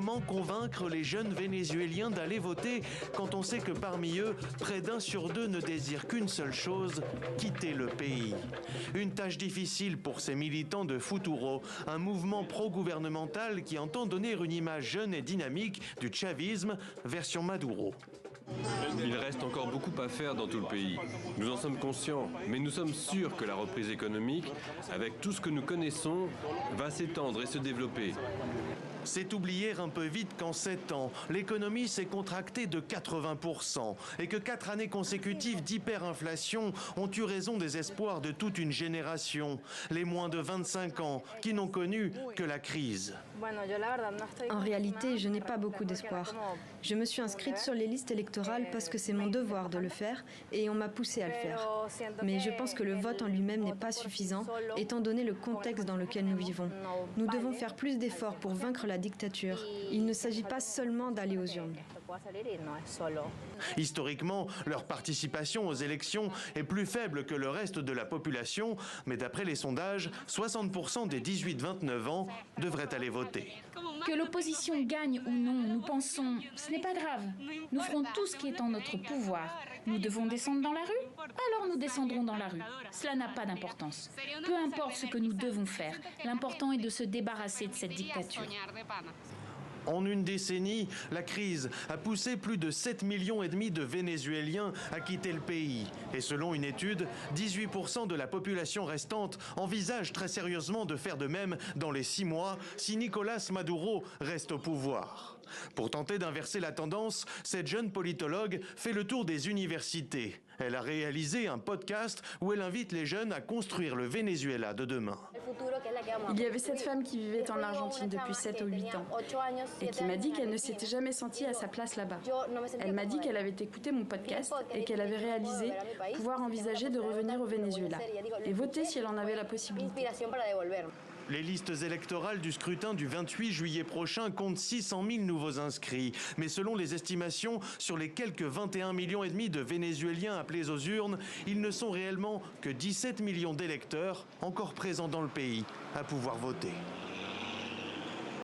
Comment convaincre les jeunes Vénézuéliens d'aller voter quand on sait que parmi eux, près d'1 sur 2 ne désire qu'une seule chose, quitter le pays? Une tâche difficile pour ces militants de Futuro, un mouvement pro-gouvernemental qui entend donner une image jeune et dynamique du chavisme version Maduro. Il reste encore beaucoup à faire dans tout le pays. Nous en sommes conscients, mais nous sommes sûrs que la reprise économique, avec tout ce que nous connaissons, va s'étendre et se développer. C'est oublier un peu vite qu'en 7 ans, l'économie s'est contractée de 80% et que 4 années consécutives d'hyperinflation ont eu raison des espoirs de toute une génération, les moins de 25 ans qui n'ont connu que la crise. En réalité, je n'ai pas beaucoup d'espoir. Je me suis inscrite sur les listes électorales parce que c'est mon devoir de le faire et on m'a poussée à le faire. Mais je pense que le vote en lui-même n'est pas suffisant, étant donné le contexte dans lequel nous vivons. Nous devons faire plus d'efforts pour vaincre la dictature. Il ne s'agit pas seulement d'aller aux urnes. Historiquement, leur participation aux élections est plus faible que le reste de la population, mais d'après les sondages, 60% des 18-29 ans devraient aller voter. Que l'opposition gagne ou non, nous pensons, ce n'est pas grave. Nous ferons tout ce qui est en notre pouvoir. Nous devons descendre dans la rue? Alors nous descendrons dans la rue. Cela n'a pas d'importance. Peu importe ce que nous devons faire, l'important est de se débarrasser de cette dictature. En une décennie, la crise a poussé plus de 7,5 millions de Vénézuéliens à quitter le pays. Et selon une étude, 18% de la population restante envisage très sérieusement de faire de même dans les 6 mois si Nicolás Maduro reste au pouvoir. Pour tenter d'inverser la tendance, cette jeune politologue fait le tour des universités. Elle a réalisé un podcast où elle invite les jeunes à construire le Venezuela de demain. Il y avait cette femme qui vivait en Argentine depuis 7 ou 8 ans et qui m'a dit qu'elle ne s'était jamais sentie à sa place là-bas. Elle m'a dit qu'elle avait écouté mon podcast et qu'elle avait réalisé pouvoir envisager de revenir au Venezuela et voter si elle en avait la possibilité. Les listes électorales du scrutin du 28 juillet prochain comptent 600 000 nouveaux inscrits. Mais selon les estimations, sur les quelques 21,5 millions de Vénézuéliens appelés aux urnes, ils ne sont réellement que 17 millions d'électeurs encore présents dans le pays à pouvoir voter.